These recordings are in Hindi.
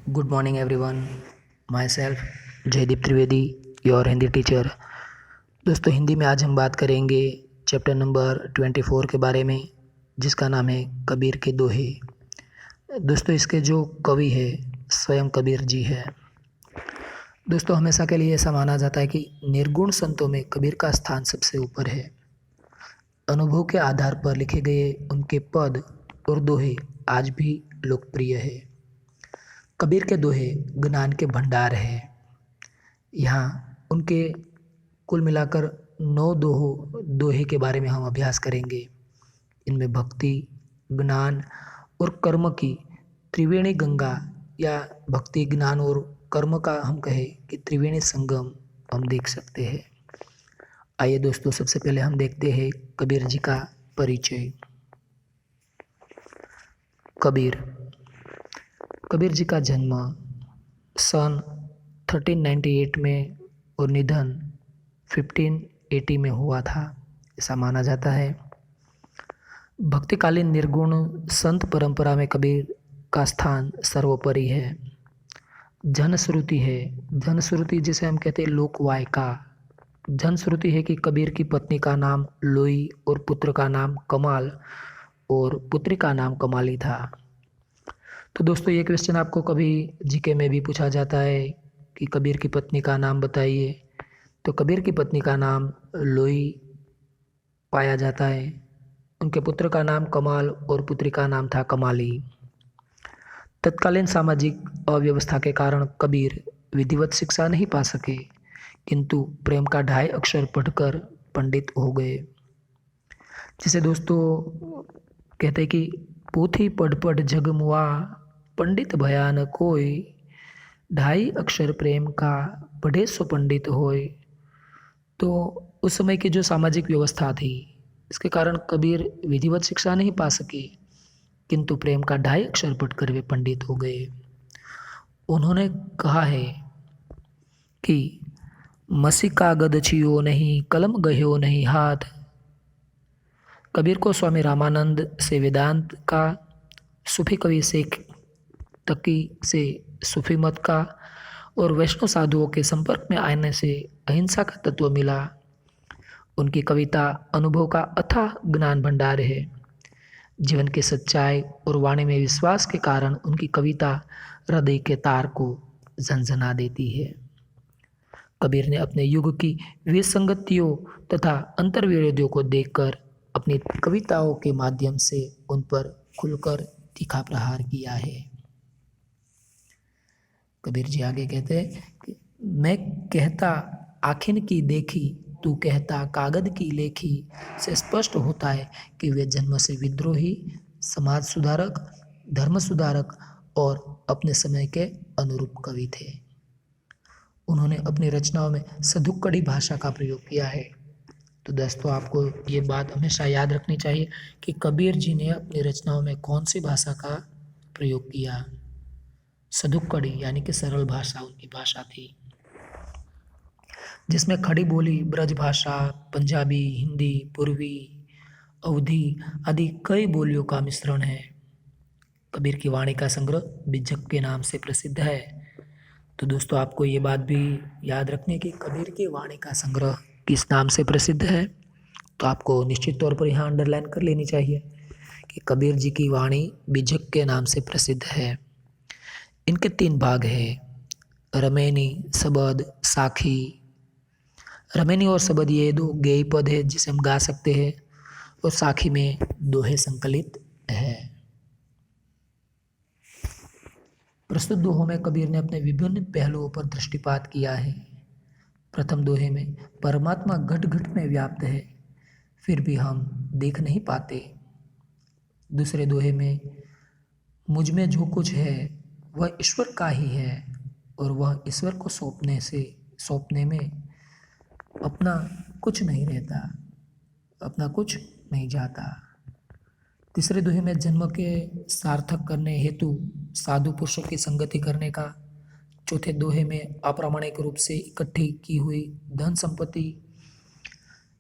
Good morning everyone. Myself Jaydeep Trivedi, your Hindi teacher. दोस्तों, हिंदी में आज हम बात करेंगे चैप्टर नंबर 24 के बारे में, जिसका नाम है कबीर के दोहे। दोस्तों, इसके जो कवि है स्वयं कबीर जी है। दोस्तों, हमेशा के लिए ऐसा माना जाता है कि निर्गुण संतों में कबीर का स्थान सबसे ऊपर है। अनुभव के आधार पर लिखे गए उनके पद और दोहे आज भी लोकप्रिय है। कबीर के दोहे ज्ञान के भंडार है। यहाँ उनके कुल मिलाकर 9 दोहे के बारे में हम अभ्यास करेंगे। इनमें भक्ति, ज्ञान और कर्म की त्रिवेणी गंगा, या भक्ति, ज्ञान और कर्म का हम कहें कि त्रिवेणी संगम हम देख सकते हैं। आइए दोस्तों, सबसे पहले हम देखते हैं कबीर जी का परिचय। कबीर जी का जन्म सन 1398 में और निधन 1580 में हुआ था, ऐसा माना जाता है। भक्तिकालीन निर्गुण संत परंपरा में कबीर का स्थान सर्वोपरि है। जनश्रुति है, जनश्रुति जिसे हम कहते हैं लोकवायका। जनश्रुति है कि कबीर की पत्नी का नाम लोई और पुत्र का नाम कमाल और पुत्री का नाम कमाली था। तो दोस्तों, ये क्वेश्चन आपको कभी जीके में भी पूछा जाता है कि कबीर की पत्नी का नाम बताइए। तो कबीर की पत्नी का नाम लोई पाया जाता है। उनके पुत्र का नाम कमाल और पुत्री का नाम था कमाली। तत्कालीन सामाजिक अव्यवस्था के कारण कबीर विधिवत शिक्षा नहीं पा सके, किंतु प्रेम का 2.5 अक्षर पढ़कर पंडित हो गए। जिसे दोस्तों कहते हैं कि पोथी पढ़ पढ़ जग मुआ, पंडित भया न कोई, 2.5 अक्षर प्रेम का पढ़े सो पंडित होय। तो उस समय की जो सामाजिक व्यवस्था थी, इसके कारण कबीर विधिवत शिक्षा नहीं पा सके, किंतु प्रेम का 2.5 अक्षर पढ़कर वे पंडित हो गए। उन्होंने कहा है कि मसी कागद छियो नहीं, कलम गह्यो नहीं हाथ। कबीर को स्वामी रामानंद से वेदांत का, सूफी कवि शेख तकी से सूफी मत का और वैष्णव साधुओं के संपर्क में आने से अहिंसा का तत्व मिला। उनकी कविता अनुभव का अथाह ज्ञान भंडार है। जीवन की सच्चाई और वाणी में विश्वास के कारण उनकी कविता हृदय के तार को झंझना देती है। कबीर ने अपने युग की विसंगतियों तथा अंतर्विरोधियों को देखकर अपनी कविताओं के माध्यम से उन पर खुलकर तीखा प्रहार किया है। कबीर जी आगे कहते हैं कि मैं कहता आखिन की देखी, तू कहता कागद की लेखी, से स्पष्ट होता है कि वे जन्म से विद्रोही, समाज सुधारक, धर्म सुधारक और अपने समय के अनुरूप कवि थे। उन्होंने अपनी रचनाओं में सधुक्कड़ी भाषा का प्रयोग किया है। तो दोस्तों, आपको ये बात हमेशा याद रखनी चाहिए कि कबीर जी ने अपनी रचनाओं में कौन सी भाषा का प्रयोग किया। सधुक्कड़ी यानी कि सरल भाषा उनकी भाषा थी, जिसमें खड़ी बोली, ब्रज भाषा, पंजाबी, हिंदी, पूर्वी, अवधी आदि कई बोलियों का मिश्रण है। कबीर की वाणी का संग्रह बिजक के नाम से प्रसिद्ध है। तो दोस्तों, आपको ये बात भी याद रखनी कि कबीर की वाणी का संग्रह किस नाम से प्रसिद्ध है। तो आपको निश्चित तौर पर यहाँ अंडरलाइन कर लेनी चाहिए कि कबीर जी की वाणी बिजक के नाम से प्रसिद्ध है। इनके 3 भाग हैं, रमैनी, सबद, साखी। रमैनी और सबद ये 2 गेय पद है जिसे हम गा सकते हैं, और साखी में दोहे संकलित है। प्रस्तुत दोहों में कबीर ने अपने विभिन्न पहलुओं पर दृष्टिपात किया है। प्रथम दोहे में परमात्मा घट घट में व्याप्त है, फिर भी हम देख नहीं पाते। दूसरे दोहे में मुझ में जो कुछ है वह ईश्वर का ही है, और वह ईश्वर को सौंपने में अपना कुछ नहीं रहता, अपना कुछ नहीं जाता। तीसरे दोहे में जन्म के सार्थक करने हेतु साधु पुरुषों की संगति करने का। चौथे दोहे में अप्रामाणिक रूप से इकट्ठी की हुई धन संपत्ति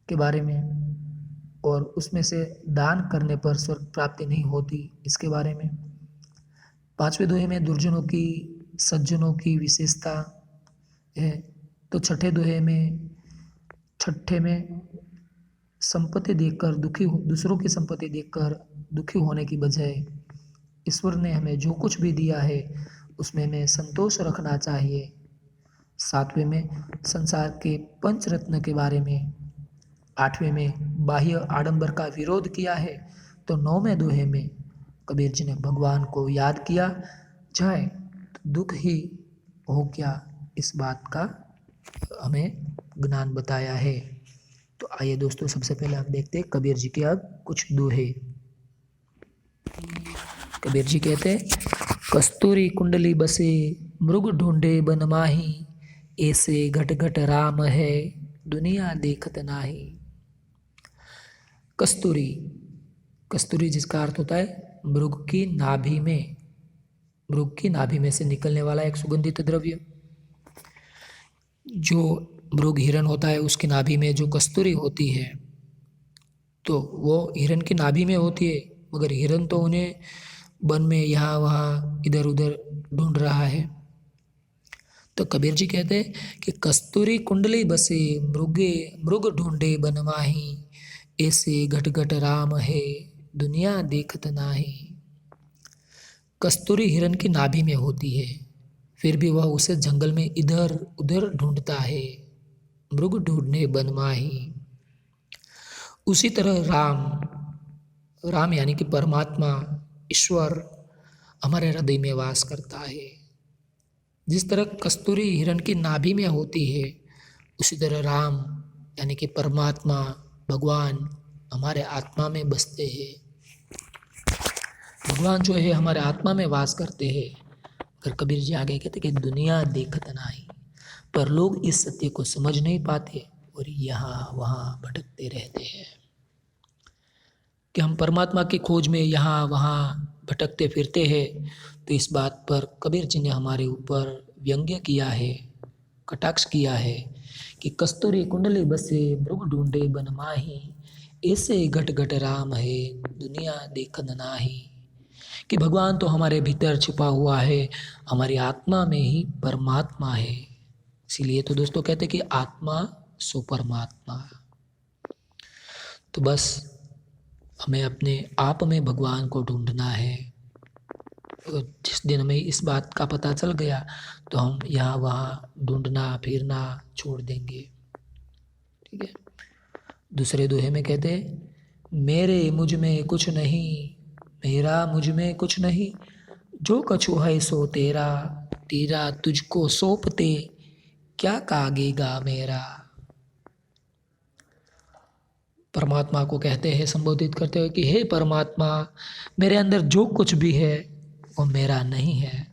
के बारे में, और उसमें से दान करने पर स्वर्ग प्राप्ति नहीं होती, इसके बारे में। 5वें दोहे में दुर्जनों की सज्जनों की विशेषता है। तो छठे में संपत्ति देखकर दूसरों की संपत्ति देखकर दुखी होने की बजाय ईश्वर ने हमें जो कुछ भी दिया है उसमें हमें संतोष रखना चाहिए। सातवें में संसार के पंच रत्न के बारे में, आठवें में बाह्य आडंबर का विरोध किया है। तो नौवें दोहे में कबीर जी ने भगवान को याद किया जाए तो दुख ही हो क्या, इस बात का हमें ज्ञान बताया है। तो आइए दोस्तों, सबसे पहले हम देखते हैं कबीर जी के अब कुछ दोहे। कबीर जी कहते हैं, कस्तूरी कुंडली बसे मृग ढूंढे बन माही, ऐसे घट घट राम है दुनिया देखत नाही। कस्तूरी, कस्तूरी जिसका अर्थ होता है मृग की नाभि में से निकलने वाला एक सुगंधित द्रव्य। जो मृग हिरण होता है उसकी नाभि में जो कस्तूरी होती है तो वो हिरण की नाभि में होती है, मगर हिरण तो उन्हें वन में यहाँ वहाँ इधर उधर ढूंढ रहा है। तो कबीर जी कहते हैं कि कस्तूरी कुंडली बसे मृग ढूंढे बन माही, ऐसे घट घट राम है दुनिया देखत नाही। कस्तूरी हिरण की नाभि में होती है, फिर भी वह उसे जंगल में इधर उधर ढूंढता है, मृग ढूंढने बन माही। उसी तरह राम यानी कि परमात्मा ईश्वर हमारे हृदय में वास करता है। जिस तरह कस्तूरी हिरण की नाभि में होती है, उसी तरह राम यानी कि परमात्मा भगवान हमारे आत्मा में बसते हैं। भगवान जो है हमारे आत्मा में वास करते हैं। फिर कबीर जी आगे कहते कि दुनिया देखत नाही, पर लोग इस सत्य को समझ नहीं पाते और यहाँ वहाँ भटकते रहते हैं। कि हम परमात्मा की खोज में यहाँ वहाँ भटकते फिरते हैं, तो इस बात पर कबीर जी ने हमारे ऊपर व्यंग्य किया है, कटाक्ष किया है कि कस्तूरी कुंडली बसे मृग ढूंढे बन माही, ऐसे घट घट राम है दुनिया देखत नाही। कि भगवान तो हमारे भीतर छिपा हुआ है, हमारी आत्मा में ही परमात्मा है। इसीलिए तो दोस्तों कहते कि आत्मा सो परमात्मा। तो बस हमें अपने आप में भगवान को ढूंढना है। जिस दिन हमें इस बात का पता चल गया तो हम यहाँ वहाँ ढूंढना फिरना छोड़ देंगे। ठीक है। दूसरे दोहे में कहते हैं, मेरे मुझ में कुछ नहीं, मेरा मुझ में कुछ नहीं, जो कछु है सो तेरा, तेरा तुझको सौंपते क्या कागेगा मेरा। परमात्मा को कहते हैं, संबोधित करते हुए कि हे परमात्मा, मेरे अंदर जो कुछ भी है वो मेरा नहीं है,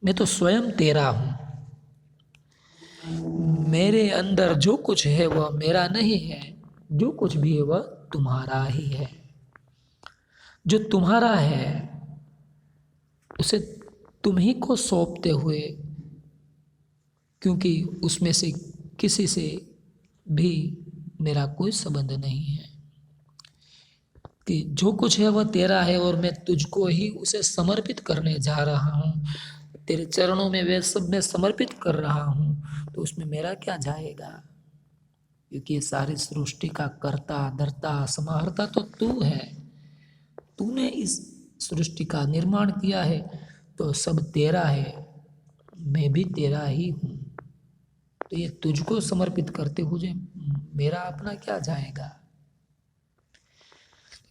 मैं तो स्वयं तेरा हूँ। मेरे अंदर जो कुछ है वह मेरा नहीं है, जो कुछ भी है वह तुम्हारा ही है। जो तुम्हारा है उसे तुम ही को सौंपते हुए, क्योंकि उसमें से किसी से भी मेरा कोई संबंध नहीं है। कि जो कुछ है वह तेरा है और मैं तुझको ही उसे समर्पित करने जा रहा हूँ, तेरे चरणों में वे सब मैं समर्पित कर रहा हूँ, तो उसमें मेरा क्या जाएगा। क्योंकि ये सारी सृष्टि का कर्ता धर्ता समाहर्ता तो तू है, तूने इस सृष्टि का निर्माण किया है, तो सब तेरा है, मैं भी तेरा ही हूँ। तो ये तुझको समर्पित करते हुए मेरा अपना क्या जाएगा।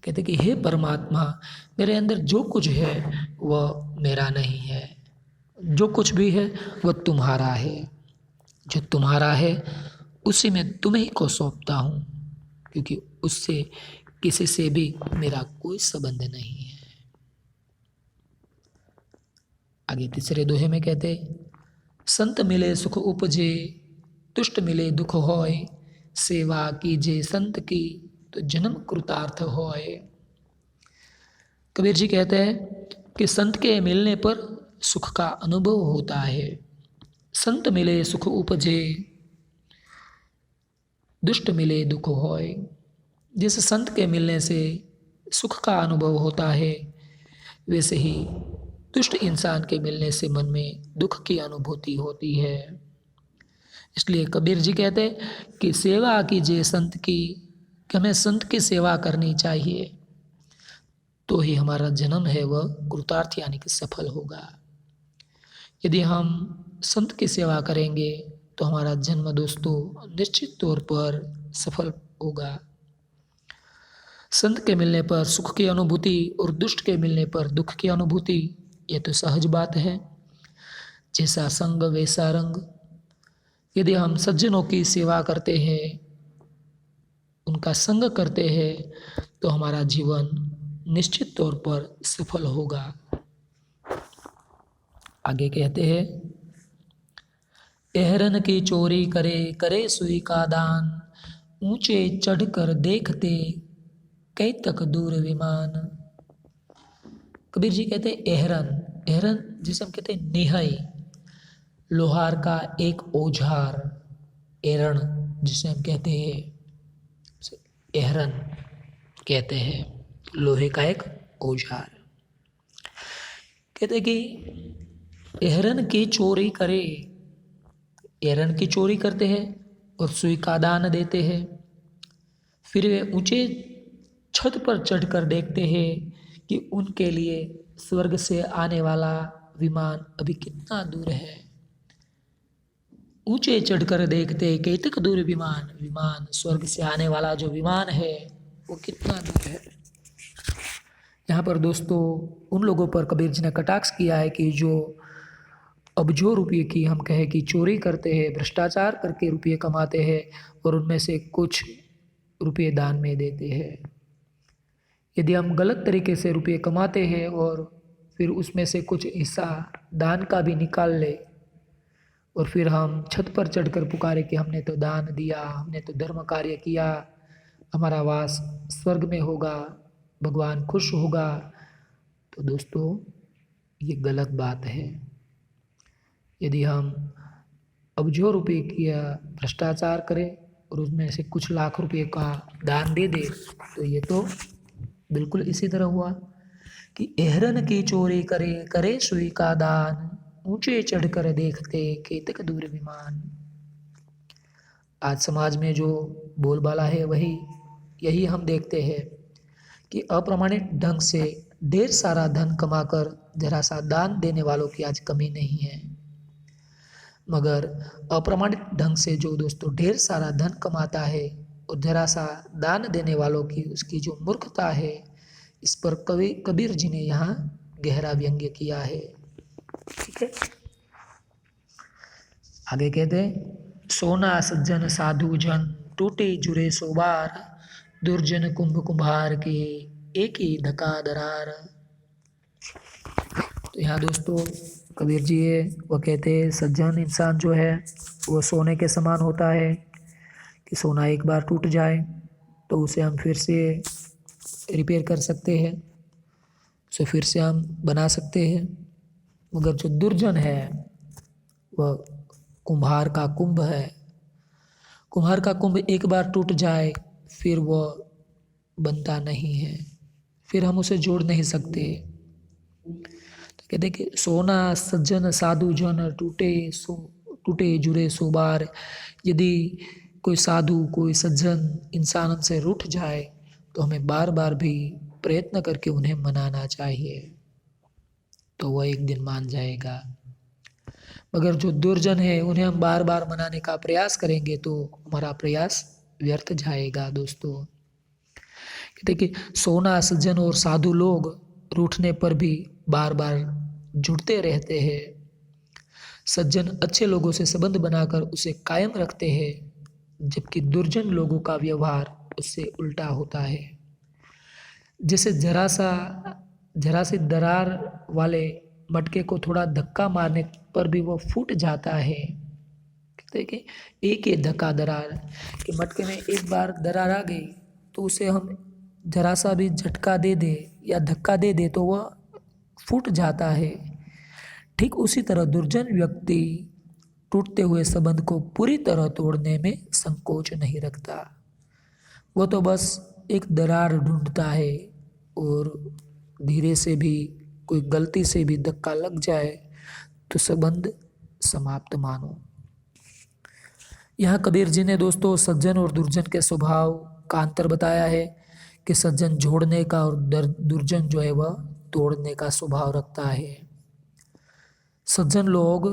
कहते कि हे परमात्मा, मेरे अंदर जो कुछ है वह मेरा नहीं है, जो कुछ भी है वह तुम्हारा है। जो तुम्हारा है उसी में तुम्हें को सौंपता हूँ, क्योंकि उससे किसी से भी मेरा कोई संबंध नहीं है। आगे तीसरे दोहे में कहते, संत मिले सुख उपजे, तुष्ट मिले दुख होय, सेवा कीजे संत की तो जन्म कृतार्थ होय। कबीर जी कहते हैं कि संत के मिलने पर सुख का अनुभव होता है। संत मिले सुख उपजे, दुष्ट मिले दुख होय। जिस संत के मिलने से सुख का अनुभव होता है, वैसे ही दुष्ट इंसान के मिलने से मन में दुख की अनुभूति होती है। इसलिए कबीर जी कहते हैं कि सेवा कीजिए संत की, कि हमें संत की सेवा करनी चाहिए, तो ही हमारा जन्म है वह कृतार्थ यानी कि सफल होगा। यदि हम संत की सेवा करेंगे तो हमारा जन्म दोस्तों निश्चित तौर पर सफल होगा। संत के मिलने पर सुख की अनुभूति और दुष्ट के मिलने पर दुख की अनुभूति, ये तो सहज बात है। जैसा संग वैसा रंग। यदि हम सज्जनों की सेवा करते हैं, उनका संग करते हैं, तो हमारा जीवन निश्चित तौर पर सफल होगा। आगे कहते हैं, एहरन की चोरी करे करे सुई का दान, ऊंचे चढ़कर देखते कई तक दूर विमान। कबीर जी कहते हैं एहरन, एहरन जिसे हम कहते हैं निहई, लोहार का एक औजार, एरण जिसे हम कहते हैं, एहरन कहते हैं, लोहे का एक औजार। कहते हैं कि एहरन की चोरी करे, एहरन की चोरी करते हैं और सुई का दान देते हैं। फिर वे ऊंचे छत पर चढ़कर देखते हैं कि उनके लिए स्वर्ग से आने वाला विमान अभी कितना दूर है। ऊंचे चढ़कर देखते कैतक दूर विमान, विमान स्वर्ग से आने वाला जो विमान है वो कितना दूर है। यहाँ पर दोस्तों उन लोगों पर कबीर जी ने कटाक्ष किया है कि जो अबजों रुपये की हम कहें कि चोरी करते हैं, भ्रष्टाचार करके रुपये कमाते हैं और उनमें से कुछ रुपये दान में देते हैं। यदि हम गलत तरीके से रुपये कमाते हैं और फिर उसमें से कुछ हिस्सा दान का भी निकाल ले और फिर हम छत पर चढ़कर पुकारे कि हमने तो दान दिया, हमने तो धर्म कार्य किया, हमारा वास स्वर्ग में होगा, भगवान खुश होगा, तो दोस्तों ये गलत बात है। यदि हम अबजों रुपये किया भ्रष्टाचार करें और उसमें से कुछ लाख रुपए का दान दे दे, तो ये तो बिल्कुल इसी तरह हुआ कि एहरन की चोरी करे करे सुई का दान, ऊंचे चढ़कर देखते केतक दूर विमान। आज समाज में जो बोलबाला है वही यही हम देखते हैं कि अप्रमाणित ढंग से ढेर सारा धन कमाकर जरा सा दान देने वालों की आज कमी नहीं है। मगर अप्रमाणित ढंग से जो दोस्तों ढेर सारा धन कमाता है और जरा सा दान देने वालों की उसकी जो मूर्खता है, इस पर कबीर जी ने यहाँ गहरा व्यंग्य किया है। ठीक है, आगे कहते हैं, सोना सज्जन साधु जन टूटे जुरे सोबार, दुर्जन कुंभ कुम्हार के एक ही धका दरार। तो यहाँ दोस्तों कबीर जी है वह कहते हैं सज्जन इंसान जो है वो सोने के समान होता है कि सोना एक बार टूट जाए तो उसे हम फिर से रिपेयर कर सकते हैं, उसे फिर से हम बना सकते हैं। मगर जो दुर्जन है वह कुम्हार का कुंभ है। कुम्हार का कुंभ एक बार टूट जाए फिर वह बनता नहीं है, फिर हम उसे जोड़ नहीं सकते। तो कहते कि सोना सज्जन साधु जन टूटे जुड़े सो बार। यदि कोई साधु कोई सज्जन इंसान हमसे रूठ जाए तो हमें बार बार भी प्रयत्न करके उन्हें मनाना चाहिए, तो वह एक दिन मान जाएगा। मगर जो दुर्जन है उन्हें हम बार बार मनाने का प्रयास करेंगे तो हमारा प्रयास व्यर्थ जाएगा। दोस्तों कहते कि सोना सज्जन और साधु लोग रूठने पर भी बार बार जुड़ते रहते हैं। सज्जन अच्छे लोगों से संबंध बनाकर उसे कायम रखते हैं, जबकि दुर्जन लोगों का व्यवहार उससे उल्टा होता है। जैसे जरा सी दरार वाले मटके को थोड़ा धक्का मारने पर भी वो फूट जाता है। कहते हैं कि एक ही धक्का दरार कि मटके में एक बार दरार आ गई तो उसे हम जरा सा भी झटका दे दे या धक्का दे दे तो वह फूट जाता है। ठीक उसी तरह दुर्जन व्यक्ति टूटते हुए संबंध को पूरी तरह तोड़ने में संकोच नहीं रखता, वो तो बस एक दरार ढूंढता है और धीरे से भी कोई गलती से भी धक्का लग जाए तो संबंध समाप्त मानो। यहाँ कबीर जी ने दोस्तों सज्जन और दुर्जन के स्वभाव का अंतर बताया है कि सज्जन जोड़ने का और दुर्जन जो है वह तोड़ने का स्वभाव रखता है। सज्जन लोग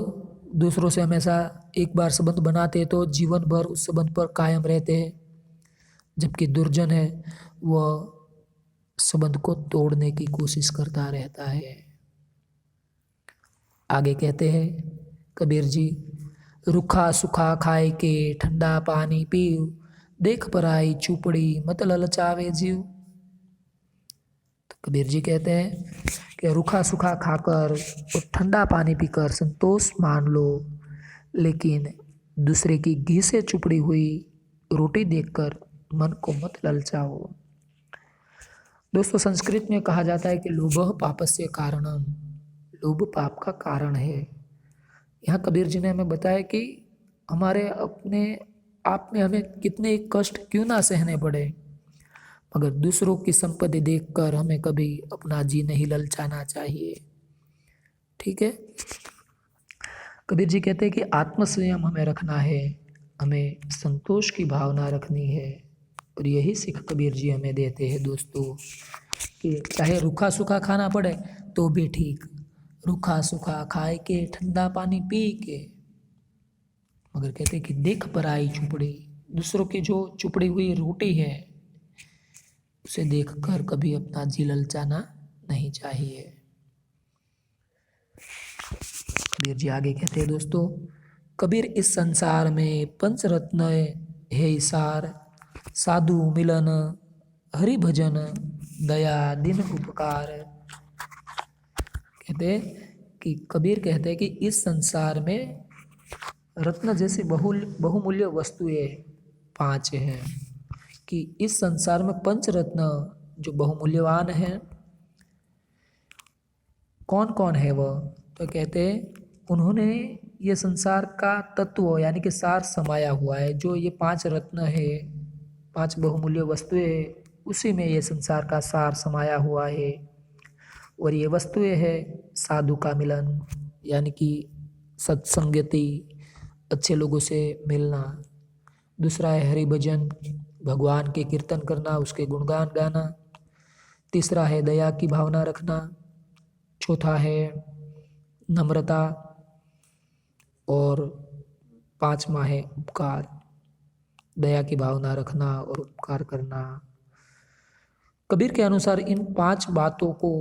दूसरों से हमेशा एक बार संबंध बनाते हैं तो जीवन भर उस संबंध पर कायम रहते हैं, जबकि दुर्जन है वह संबंध को तोड़ने की कोशिश करता रहता है। आगे कहते हैं कबीर जी, रूखा सूखा खाए के ठंडा पानी पीव, देख पराई चुपड़ी मत ललचावे जीव। तो कबीर जी कहते हैं कि रूखा सूखा खाकर और ठंडा पानी पीकर संतोष मान लो, लेकिन दूसरे की घी से चुपड़ी हुई रोटी देखकर मन को मत ललचाओ। दोस्तों संस्कृत में कहा जाता है कि लोभः पापस्य कारणम, लोभ पाप का कारण है। यहाँ कबीर जी ने हमें बताया कि हमारे अपने आप में हमें कितने कष्ट क्यों ना सहने पड़े, मगर दूसरों की संपत्ति देखकर हमें कभी अपना जी नहीं ललचाना चाहिए। ठीक है। कबीर जी कहते हैं कि आत्मसंयम हमें रखना है, हमें संतोष की भावना रखनी है, और यही सीख कबीर जी हमें देते हैं दोस्तों कि चाहे रूखा सूखा खाना पड़े तो भी ठीक, रूखा सूखा खाए के ठंडा पानी पी के, मगर कहते कि देख पराई चुपड़ी, दूसरों की जो चुपड़ी हुई रोटी है उसे देखकर कभी अपना जी ललचाना नहीं चाहिए। कबीर जी आगे कहते हैं दोस्तों, कबीर इस संसार में पंचरत्न है सार, साधु मिलन हरि भजन दया दिन उपकार। कहते कि कबीर कहते हैं कि इस संसार में रत्न जैसी बहुमूल्य वस्तुएं 5 हैं, कि इस संसार में पंच रत्न जो बहुमूल्यवान हैं कौन कौन है वह। तो कहते हैं उन्होंने ये संसार का तत्व यानी कि सार समाया हुआ है। जो ये 5 रत्न है, 5 बहुमूल्य वस्तुएं है, उसी में ये संसार का सार समाया हुआ है। और ये वस्तुएं है साधु का मिलन यानी कि सत्संगति, अच्छे लोगों से मिलना। दूसरा है हरि भजन, भगवान के कीर्तन करना, उसके गुणगान गाना। तीसरा है दया की भावना रखना। चौथा है नम्रता। और 5वां है उपकार, दया की भावना रखना और उपकार करना। कबीर के अनुसार इन 5 बातों को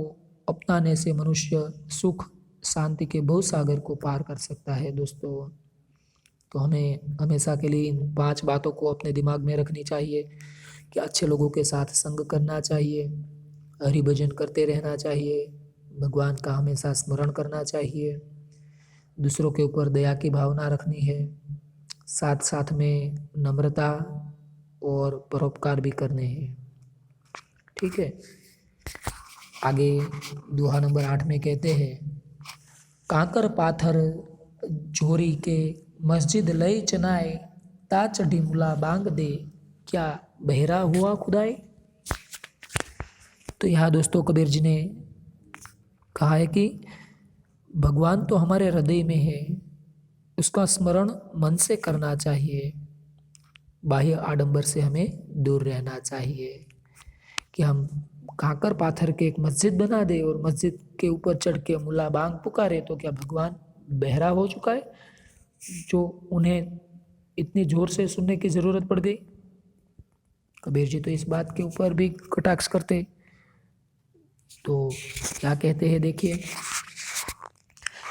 अपनाने से मनुष्य सुख शांति के भवसागर को पार कर सकता है दोस्तों। तो हमें हमेशा के लिए इन 5 बातों को अपने दिमाग में रखनी चाहिए कि अच्छे लोगों के साथ संग करना चाहिए, हरि भजन करते रहना चाहिए, भगवान का हमेशा स्मरण करना चाहिए, दूसरों के ऊपर दया की भावना रखनी है, साथ साथ में नम्रता और परोपकार भी करने हैं। ठीक है। आगे दोहा नंबर 8 में कहते हैं, कांकर पाथर झोरी के मस्जिद लई चनाए, ता चढ़ी मुला बांग दे, क्या बहरा हुआ खुदाई। तो यहाँ दोस्तों कबीर जी ने कहा है कि भगवान तो हमारे हृदय में है, उसका स्मरण मन से करना चाहिए, बाह्य आडंबर से हमें दूर रहना चाहिए। कि हम कांकर पाथर के एक मस्जिद बना दे और मस्जिद के ऊपर चढ़ के मुला बांग पुकारे, तो क्या भगवान बहरा हो चुका है जो उन्हें इतनी जोर से सुनने की जरूरत पड़ गई। कबीर जी तो इस बात के ऊपर भी कटाक्ष करते। तो क्या कहते हैं देखिए,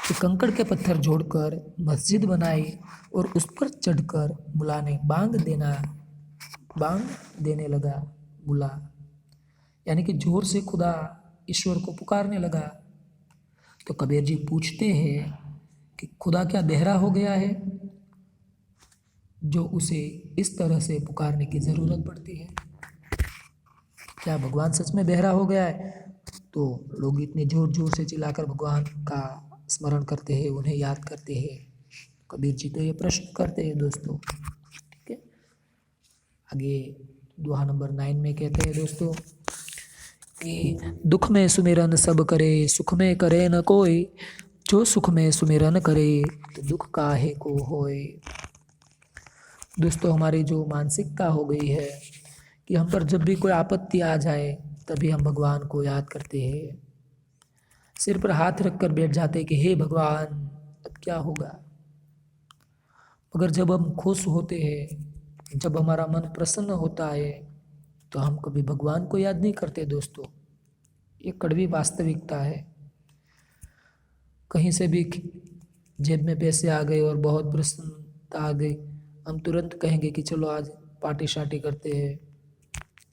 कि कंकड़ के पत्थर जोड़कर मस्जिद बनाई और उस पर चढ़कर मुला ने बांग देने लगा मुला, यानी कि जोर से खुदा ईश्वर को पुकारने लगा। तो कबीर जी पूछते हैं कि खुदा क्या बहरा हो गया है जो उसे इस तरह से पुकारने की ज़रूरत पड़ती है। क्या भगवान सच में बहरा हो गया है? तो लोग इतने जोर जोर से चिल्लाकर भगवान का स्मरण करते हैं, उन्हें याद करते हैं। कबीर जी तो ये प्रश्न करते हैं दोस्तों। ठीक है। आगे दोहा नंबर 9 में कहते हैं दोस्तों, कि दुख में सुमिरन सब करे, सुख में करे न कोई, जो सुख में सुमिरन करे तो दुख काहे को होए। दोस्तों, हमारी जो मानसिकता हो गई है कि हम पर जब भी कोई आपत्ति आ जाए तभी हम भगवान को याद करते हैं, सिर पर हाथ रखकर बैठ जाते हैं कि हे भगवान अब क्या होगा। मगर जब हम खुश होते हैं, जब हमारा मन प्रसन्न होता है तो हम कभी भगवान को याद नहीं करते। दोस्तों, ये कड़वी वास्तविकता है। कहीं से भी जेब में पैसे आ गए और बहुत प्रसन्नता आ गई, हम तुरंत कहेंगे कि चलो आज पार्टी शार्टी करते हैं,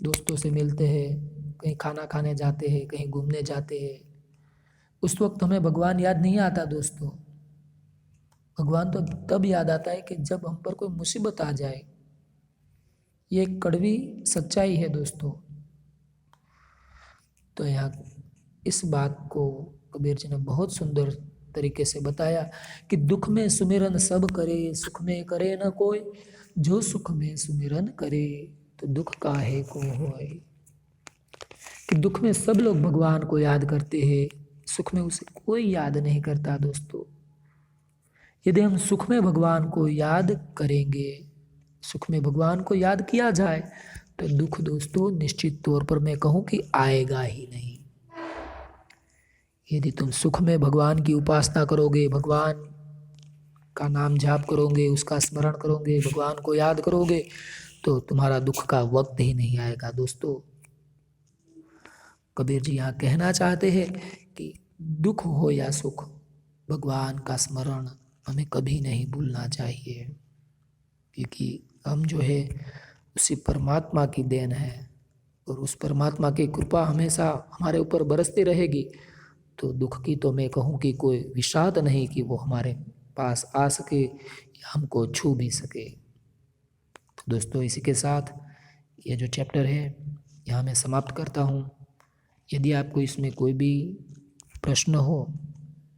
दोस्तों से मिलते हैं, कहीं खाना खाने जाते हैं, कहीं घूमने जाते हैं। उस वक्त हमें भगवान याद नहीं आता। दोस्तों, भगवान तो तब याद आता है कि जब हम पर कोई मुसीबत आ जाए। ये एक कड़वी सच्चाई है दोस्तों। तो यहाँ इस बात को कबीर जी ने बहुत सुंदर तरीके से बताया कि दुख में सुमिरन सब करे, सुख में करे न कोई, जो सुख में सुमिरन करे तो दुख काहे को होए। कि दुख में सब लोग भगवान को याद करते हैं, सुख में उसे कोई याद नहीं करता। दोस्तों, यदि हम सुख में भगवान को याद करेंगे, सुख में भगवान को याद किया जाए तो दुख दोस्तों निश्चित तौर पर मैं कहूँ कि आएगा ही नहीं। यदि तुम सुख में भगवान की उपासना करोगे, भगवान का नाम जाप करोगे, उसका स्मरण करोगे, भगवान को याद करोगे तो तुम्हारा दुख का वक्त ही नहीं आएगा। दोस्तों, कबीर जी यहाँ कहना चाहते हैं कि दुख हो या सुख, भगवान का स्मरण हमें कभी नहीं भूलना चाहिए, क्योंकि हम जो है उसी परमात्मा की देन है और उस परमात्मा की कृपा हमेशा हमारे ऊपर बरसती रहेगी। तो दुख की तो मैं कहूँ कि कोई विषाद नहीं कि वो हमारे पास आ सके या हमको छू भी सके। तो दोस्तों, इसी के साथ ये जो चैप्टर है यहाँ मैं समाप्त करता हूँ। यदि आपको इसमें कोई भी प्रश्न हो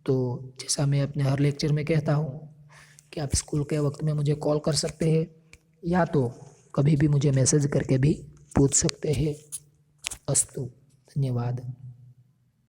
तो जैसा मैं अपने हर लेक्चर में कहता हूँ कि आप स्कूल के वक्त में मुझे कॉल कर सकते हैं या तो कभी भी मुझे मैसेज करके भी पूछ सकते हैं। अस्तु, धन्यवाद।